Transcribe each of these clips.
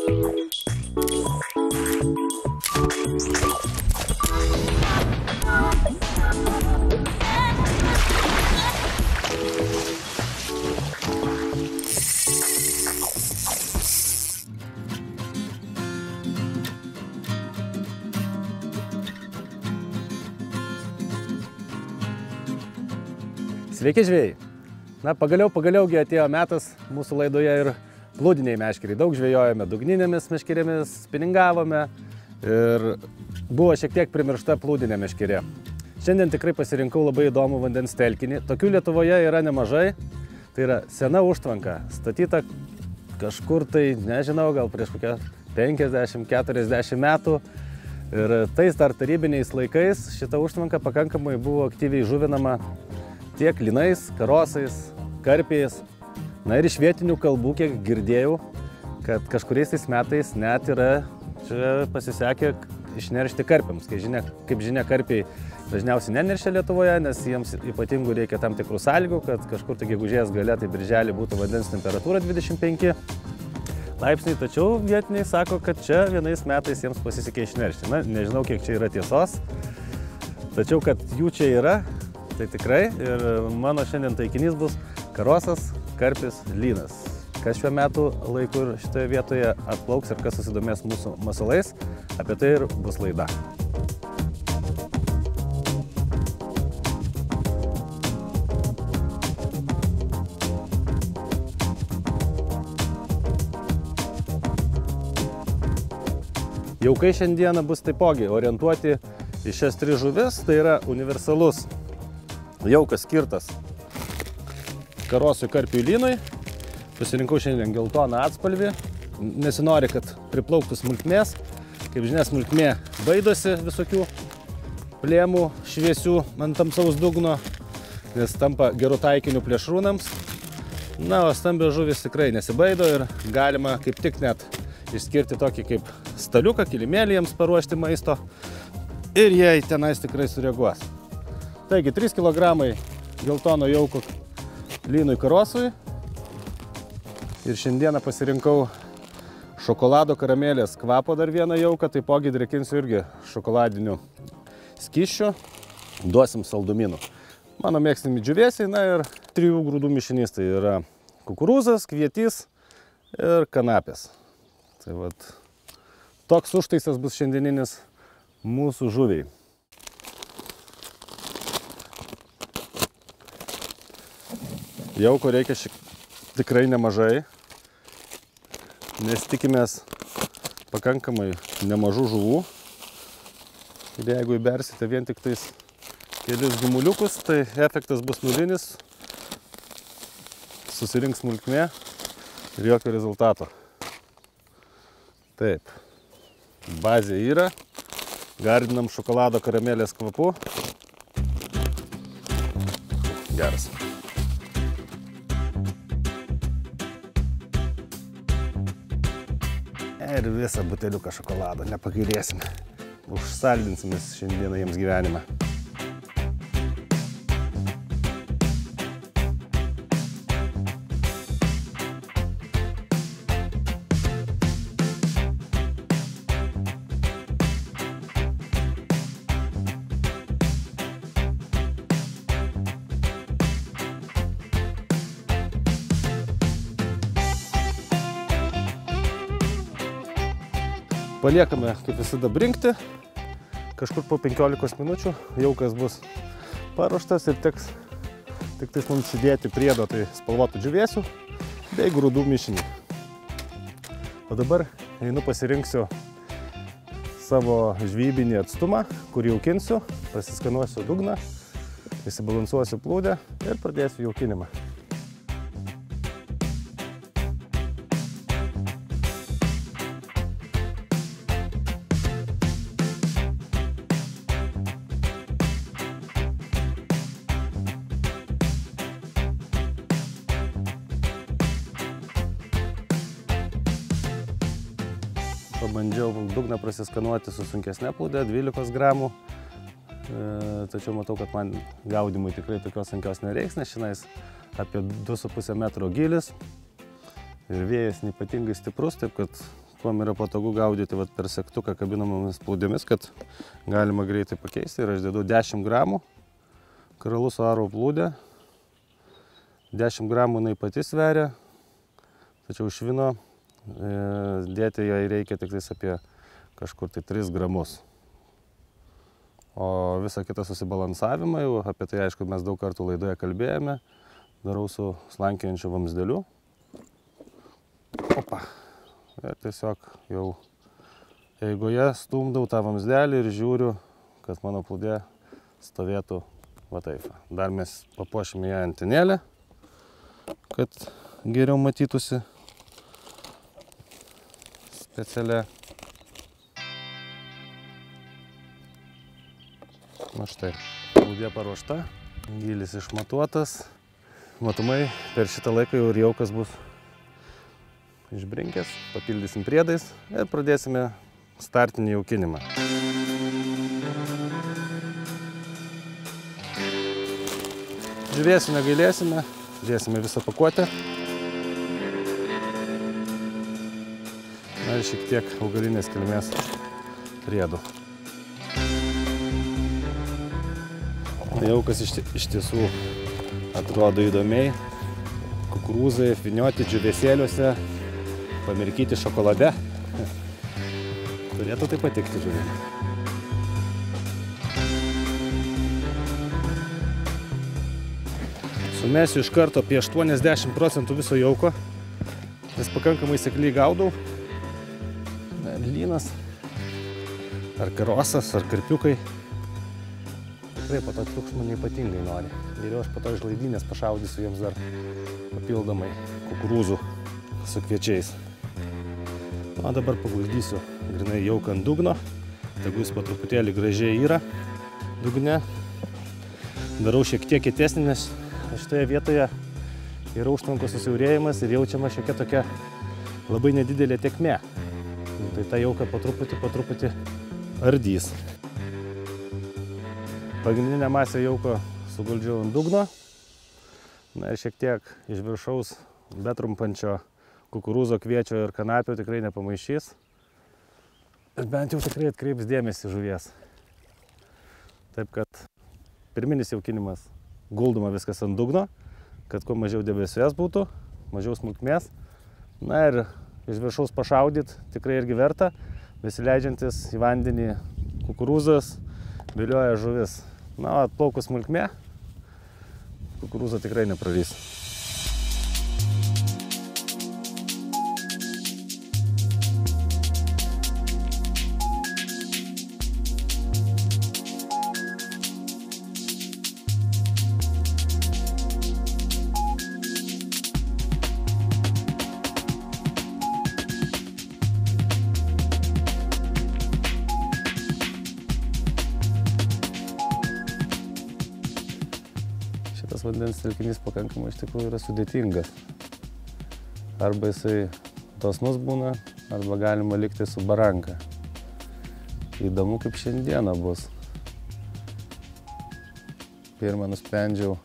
Sveiki žvejai! Na, pagaliau atėjo metas mūsų laidoje ir plūdiniai meškeriai. Daug žvejojame dugninėmis meškerėmis, spiningavome ir buvo šiek tiek primiršta plūdinė meškerė. Šiandien tikrai pasirinkau labai įdomų vandens telkinį. Tokių Lietuvoje yra nemažai. Tai yra sena užtvanka, statyta kažkur tai, nežinau, gal prieš kokią 50-40 metų. Ir tais dar tarybiniais laikais šita užtvanka pakankamai buvo aktyviai žuvinama tiek linais, karosais, karpiais. Na ir iš vietinių kalbų, kiek girdėjau, kad kažkuriais tais metais net yra čia pasisekė išneršti karpiams. Kaip žinia, karpiai dažniausiai neneršia Lietuvoje, nes jiems ypatingų reikia tam tikrų sąlygų, kad kažkur tai gegužės gale, tai birželį būtų vandens temperatūra 25 laipsniai, tačiau vietiniai sako, kad čia vienais metais jiems pasisekė išneršti. Na, nežinau, kiek čia yra tiesos, tačiau kad jų čia yra, tai tikrai. Ir mano šiandien taikinys bus karosas, karpis, lynas. Kas šiuo metu laiku ir šitoje vietoje atplauks ir kas susidomės mūsų masalais, apie tai ir bus laida. Jaukai šiandieną bus taipogi orientuoti į šias tris žuvis, tai yra universalus jaukas skirtas karosui, karpiui, lynui. Pasirinkau šiandien geltoną atspalvį. Nesinori, kad priplauktų smulkmės. Kaip žinia, smulkmė baidosi visokių plėmų šviesių ant tamsaus dugno, nes tampa gerų taikinių plėšrūnams. Na, o stambios žuvis tikrai nesibaido ir galima kaip tik net išskirti tokį kaip staliuką, kilimėlį jiems paruošti maisto. Ir jie tenais tikrai sureaguos. Taigi, 3 kg geltono jauko lynui, karosui. Ir šiandieną pasirinkau šokolado karamelės kvapo dar vieną jauką, taipogi drėkinsiu irgi šokoladiniu skysčiu. Duosim saldumynų. Mano mėgstami džiūvėsiai, na ir 3 grūdų mišinys, tai yra kukurūzas, kvietys ir kanapės. Tai vat, toks užtaisas bus šiandieninis mūsų žuviai. Jauko reikia tikrai nemažai, nes tikimės pakankamai nemažų žuvų. Ir jeigu įbersite vien tik tais kelis gumuliukus, tai efektas bus nulinis, susirinks smulkmė ir jokio rezultato. Taip, bazė yra, gardinam šokolado karamelės kvapu. Geras. Ir visą buteliuką šokolado, nepagailėsim. Užsaldinsim šiandieną jiems gyvenimą. Paliekame, kaip visada, brinkti. Kažkur po 15 minučių jaukas bus paruoštas ir teks tik tais mums įdėti priedo, tai spalvotų džiūvėsių bei grūdų mišinį. O dabar einu pasirinksiu savo žvejybinį atstumą, kurį jaukinsiu, pasiskanuosiu dugną, įsibalansuosiu plūdę ir pradėsiu jaukinimą. Pabandžiau dugną prasiskanuoti su sunkesne plūde, 12 gramų. Tačiau matau, kad man gaudimui tikrai tokios sunkios nereiks, nes šiandien apie 2,5 metro gilis. Ir vėjas neypatingai stiprus, taip kad kuom yra patogu gaudyti vat, per segtuką kabinamomis plūdėmis, kad galima greitai pakeisti. Ir aš dedu 10 gramų Karalus aro plūdę. 10 gramų jinai pati sveria, tačiau švino dėti jai reikia tik apie kažkur tai 3 gramus. O visą kitą susibalansavimą, jau apie tai aišku mes daug kartų laidoje kalbėjome, darau su slankiojančiu vamsdeliu. Opa. Ir tiesiog jau eigoje stumdau tą vamsdelį ir žiūriu, kad mano plūdė stovėtų va taip. Dar mes papuošime ją antenėlę, kad geriau matytųsi specialia. Na štai, plūdė paruošta, gylis išmatuotas. Matomai, per šitą laiką jau ir jaukas bus išbrinkęs, papildysim priedais ir pradėsime startinį jaukinimą. Žiūrėsime, gailėsime, žiūrėsime visą pakuotę. Na ir šiek tiek augalinės kilmės priedų. Jaukas iš tiesų atrodo įdomiai. Kukurūzai vynioti džiūvėsėliuose, pamirkyti šokolade. Turėtų tai patikti žuvim. Sumesiu iš karto apie 80% viso jauko, nes pakankamai sekliai gaudau. Lynas, ar karosas, ar karpiukai. Tikrai po to triukšmo neypatingai nori. Geriau aš po to iš laidynės pašaudysiu jiems dar papildomai kukurūzų su kviečiais. O dabar paguldysiu grinai jauką ant dugno. Tegu jis po truputėlį gražiai yra dugne. Darau šiek tiek kietesnį, nes šitoje vietoje yra užtvankos susiaurėjimas ir jaučiama šiokia tokia labai nedidelė tėkmė. Tai ta jauka po truputį ardys. Pagrindinę masę jauko suguldžiau ant dugno. Na ir šiek tiek iš viršaus betrumpančio kukurūzo, kviečio ir kanapių tikrai nepamaišys. Ir bent jau tikrai atkreips dėmesį žuvies. Taip kad pirminis jaukinimas guldoma viskas ant dugno, kad kuo mažiau debesies būtų, mažiau smulkmės. Na ir iš viršaus pašaudyt tikrai irgi verta, besileidžiantis į vandenį kukurūzas vilioja žuvis. Na, atplaukus smulkmė, kukurūzo tikrai neprarys. Šitas vandens telkinys pakankamai iš tikrųjų yra sudėtingas. Arba jisai dosnus būna, arba galima likti su baranka. Įdomu, kaip šiandieną bus. Pirmą nusprendžiau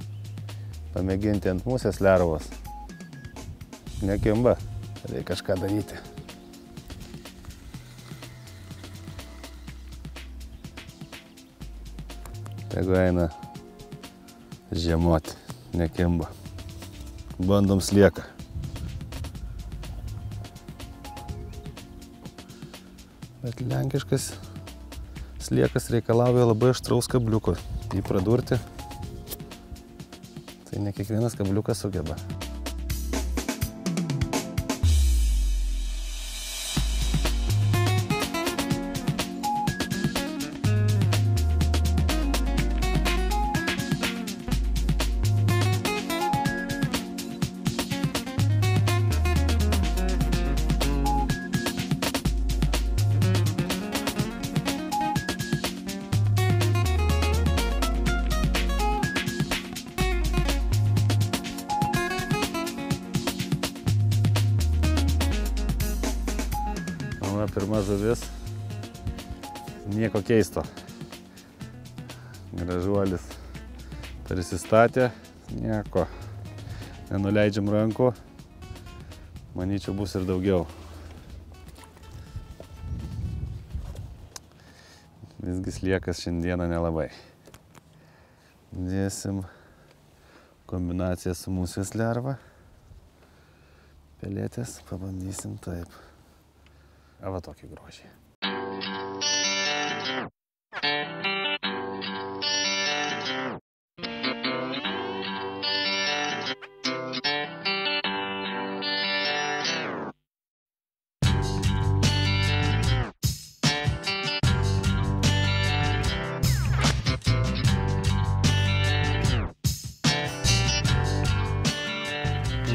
pamėginti ant musės lervos. Nekimba, reikia kažką daryti. Tegu eina žiemoti, nekimba. Bandom slieką. Bet lenkiškas sliekas reikalauja labai aštraus kabliuko. Jį pradurti, tai ne kiekvienas kabliukas sugeba. Pirma žuvis, nieko keisto. Gražuolis prisistatė, nieko. Nenuleidžiam rankų, manyčiau bus ir daugiau. Visgi sliekas šiandieną nelabai. Dėsim kombinaciją su musės lerva. Pelėtės, pabandysim taip. Va tokį grožį.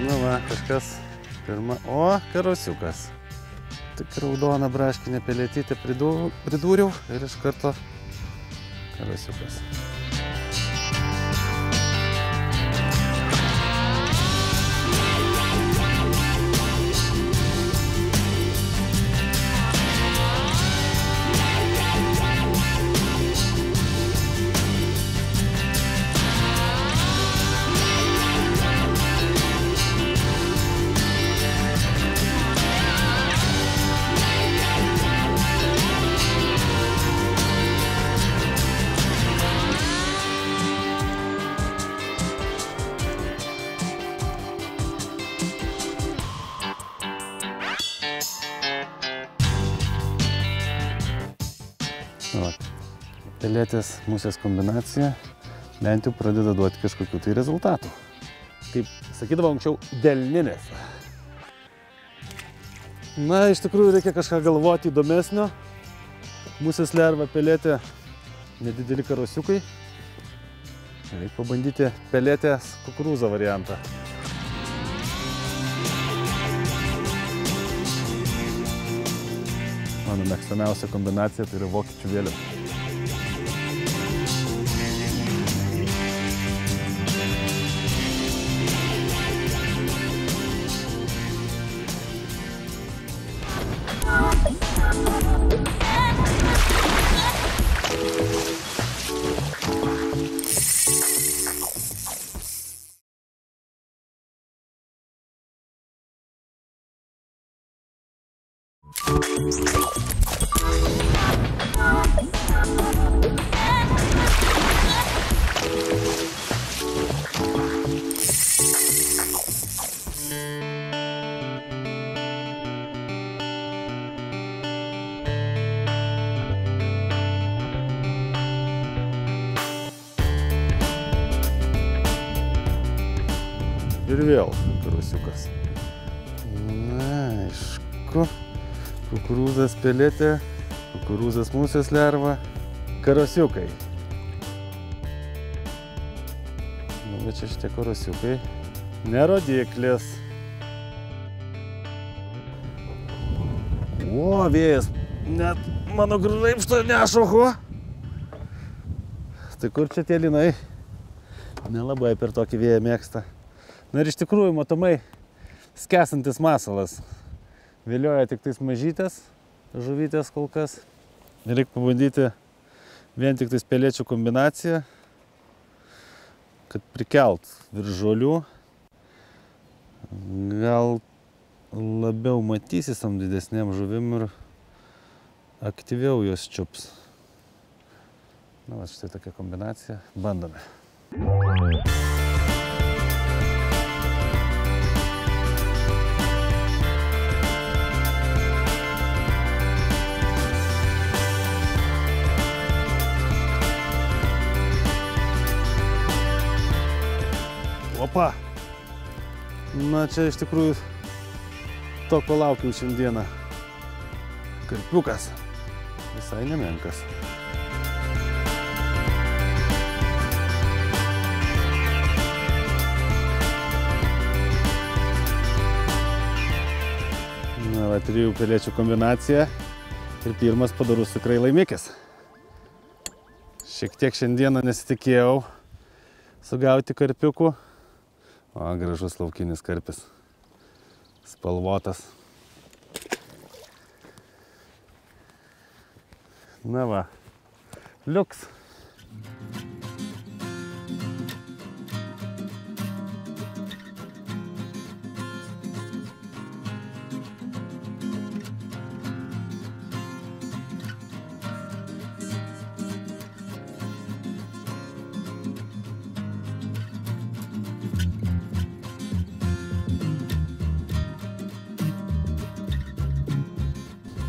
Nu va, kažkas pirma. O, karosiukas. Tik raudoną braškinę pelėtytę pridūriau ir iš karto karosiukas. Pelėtės musės kombinacija bent jau pradeda duoti kažkokių tai rezultatų. Kaip sakydavo anksčiau, delninės. Na, iš tikrųjų reikia kažką galvoti įdomesnio. Musės lerva, pelėtė, nedideli karosiukai. Reikia pabandyti pelėtės kukurūzo variantą. Mano mėgstamiausia kombinacija tai yra vokiečių vėliava. Ir vėl karosiukas. Na, aišku. Kukurūzas pelėtė, kukurūzas musės lerva, karosiukai. Nu, bet čia šitie karosiukai. Nerodiklis. O, vėjas. Net mano graibšto nešoho. Tai kur čia tie linai? Nelabai per tokį vėją mėgsta. Na ir iš tikrųjų, matomai, skęsantis masalas. Vilioja tik tais mažytės, žuvytės kol kas. Reikia pabandyti vien tik tais pelėčių kombinaciją, kad prikelt virš žolių. Gal labiau matysis tam didesnėm žuvim ir aktyviau jos čiups. Na, va, štai tokia kombinacija. Bandome. Opa! Na, čia iš tikrųjų to, ko laukiau šiandieną. Karpiukas. Visai nemenkas. Na, va, 3 pelėčių kombinacija ir pirmas padorus tikrai laimikis. Šiek tiek šiandieną nesitikėjau sugauti karpiukų. O, gražus laukinis karpis. Spalvotas. Na va, liuks.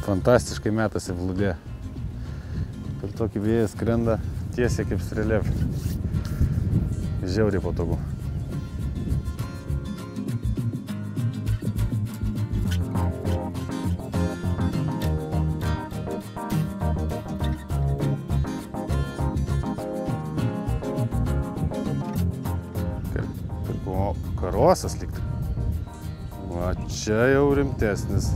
Fantastiškai metasi Vludė. Per tokį vėją skrenda tiesiai kaip strėlė. Žiauriai patogu. Karosas lyg. Va, čia jau rimtesnis.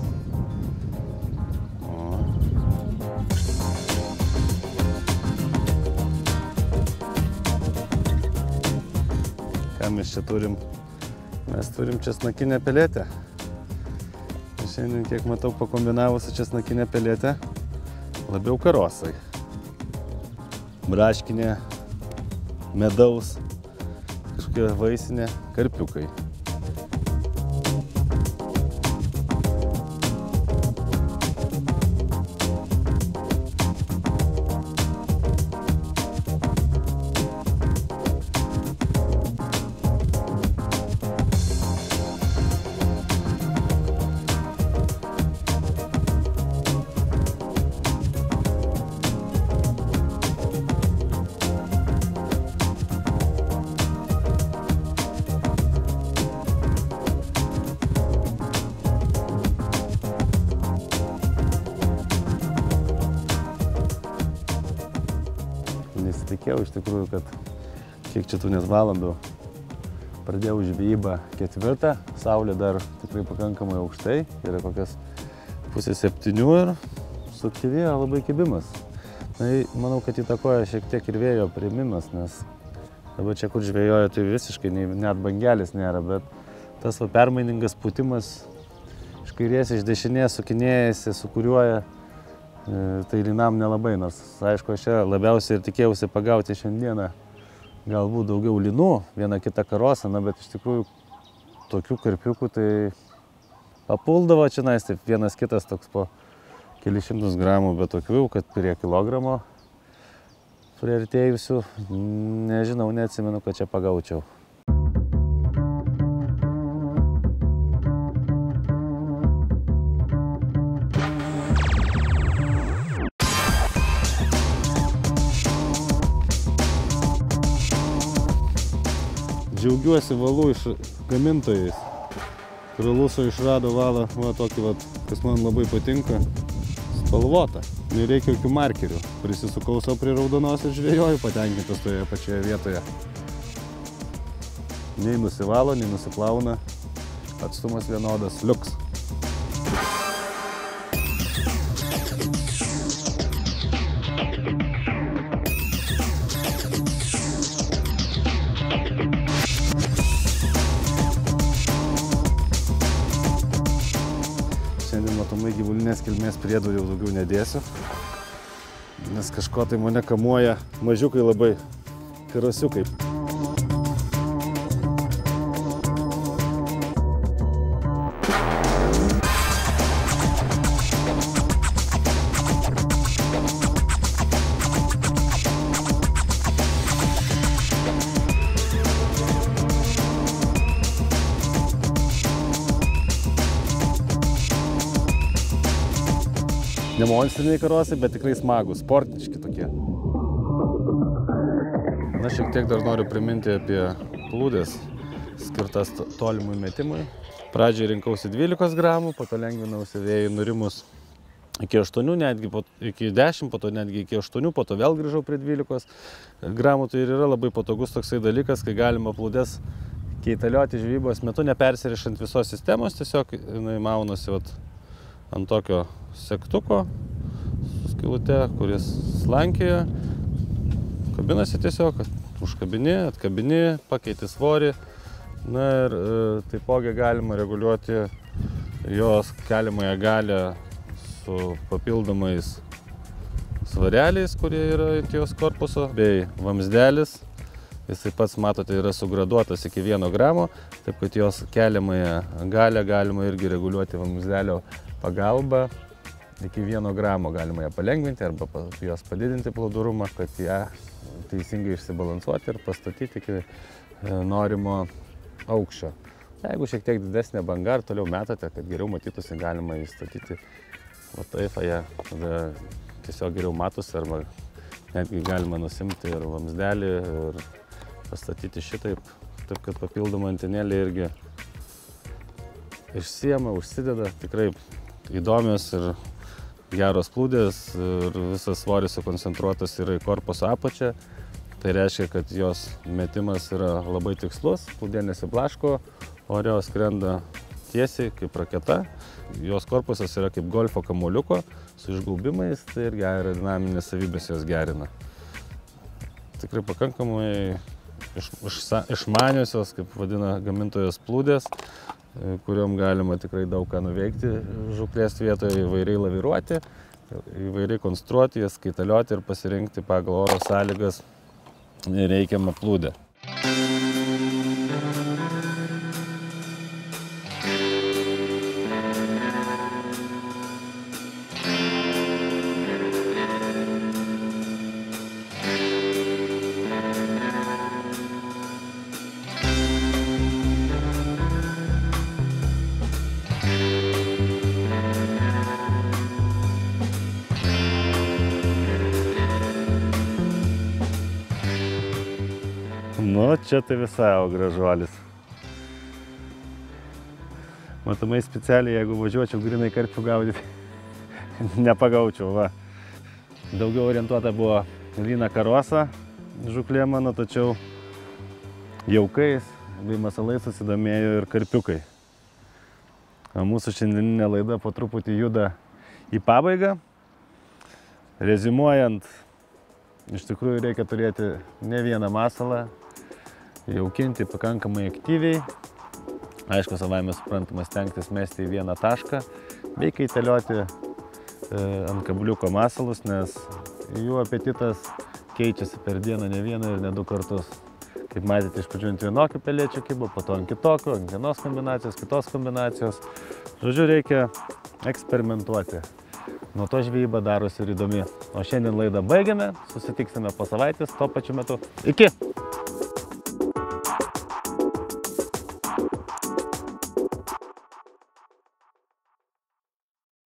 Ką mes čia turim? Mes turim česnakinę peletę. Šiandien, kiek matau, pakombinavus su česnakinė peletė, labiau karosai. Braškinė, medaus, kažkokia vaisinė, karpiukai. Nesitikėjau iš tikrųjų, kad kiek čia tų nes valandų pradėjau žvejybą 4, saulė dar tikrai pakankamai aukštai, yra kokias 6:30 ir suaktyvėjo labai kibimas. Na, manau, kad įtakoja šiek tiek ir vėjo priėmimas, nes dabar čia, kur žvejoja, tai visiškai net bangelės nėra, bet tas permainingas pūtimas iš kairės, iš dešinės sukinėjasi, sukuriuoja. Tai lynam nelabai, nors aišku, aš čia labiausiai ir tikėjausi pagauti šiandieną galbūt daugiau lynų, vieną kitą karosą, bet iš tikrųjų tokių karpiukų tai papuldavo čia, taip vienas kitas toks po kelius šimtus gramų, bet tokių, kad prie kilogramo priartėjusių, nežinau, neatsimenu, kad čia pagaučiau. Džiaugiuosi valų iš gamintojais. Kraluso išrado valą, va tokį, va, kas man labai patinka, spalvotą. Nereikia jokių markerių. Prisisukau savo prie raudonos ir žvejoju patenkintas toje pačioje vietoje. Nei nusivalo, nei nusiplauna. Atstumas vienodas. Liuks. Šiandien matomai gyvulinės kilmės priedų jau daugiau nedėsiu, nes kažko tai mane kamuoja mažiukai labai karosiukai. Ne monstriniai karosai, bet tikrai smagūs, sportiški tokie. Na, šiek tiek dar noriu priminti apie plūdės skirtas tolimui metimui. Pradžiai rinkausi 12 gramų, po to lengvinausi vėjai nurimus iki 8, netgi iki 10, po to netgi iki 8, po to vėl grįžau prie 12 gramų. Tai ir yra labai patogus toksai dalykas, kai galima plūdės keitalioti žvejybos metu, nepersirišant visos sistemos, tiesiog jinai maunasi ant tokio segtuko su skylute, kuris slankioja, kabinasi tiesiog, užkabini, atkabini, pakeiti svorį. Na ir taipogi galima reguliuoti jos keliamąją galią su papildomais svareliais, kurie yra ant jos korpuso, bei vamsdelis. Jisai pats, matote, yra sugraduotas iki 1 gramo, taip kad jos keliamąją galią galima irgi reguliuoti vamsdelio pagalba. Iki 1 gramo galima ją palengvinti arba jos padidinti plūdurumą, kad ją teisingai išsibalansuoti ir pastatyti iki norimo aukščio. Jeigu šiek tiek didesnė banga ir toliau metate, kad geriau matytųsi, galima įstatyti va taip, jie tada tiesiog geriau matosi, arba netgi galima nusimti ir vamsdelį ir pastatyti šitaip, taip kad papildoma antenėlė irgi išsiema, užsideda, tikrai įdomios ir geros plūdės ir visas svoris sukoncentruotas yra į korpuso apačią. Tai reiškia, kad jos metimas yra labai tikslus, plūdė nesiblaško, ore skrenda tiesiai kaip raketa. Jos korpusas yra kaip golfo kamuoliuko su išgaubimais, tai irgi aerodinaminės savybės jos gerina. Tikrai pakankamai išmaniosios, kaip vadina gamintojos plūdės, kuriuom galima tikrai daug ką nuveikti žūklės vietoje, įvairiai laviruoti, įvairiai konstruoti, jas kaitalioti ir pasirinkti pagal oro sąlygas reikiamą plūdę. Nu, čia tai visai gražuolis. Matomai specialiai, jeigu važiuočiau grinai karpių gaudyti, nepagaučiau, va. Daugiau orientuota buvo lyna karosa žūklė mano, tačiau jaukais bei masalais susidomėjo ir karpiukai. Mūsų šiandieninė laida po truputį juda į pabaigą. Reziumuojant, iš tikrųjų reikia turėti ne vieną masalą, jaukinti pakankamai aktyviai, aišku, savaime suprantama stengtis mesti į vieną tašką, bei kaitalioti ant kabliuko masalus, nes jų apetitas keičiasi per dieną ne vieną ir ne du kartus. Kaip matėte, iš pradžių ant vienokių pelėčių kibo, po to ant kitokių, ant vienos kombinacijos, kitos kombinacijos. Žodžiu, reikia eksperimentuoti. Nuo to žvejyba darosi ir įdomi. O šiandien laidą baigiame, susitiksime po savaitės, tuo pačiu metu. Iki!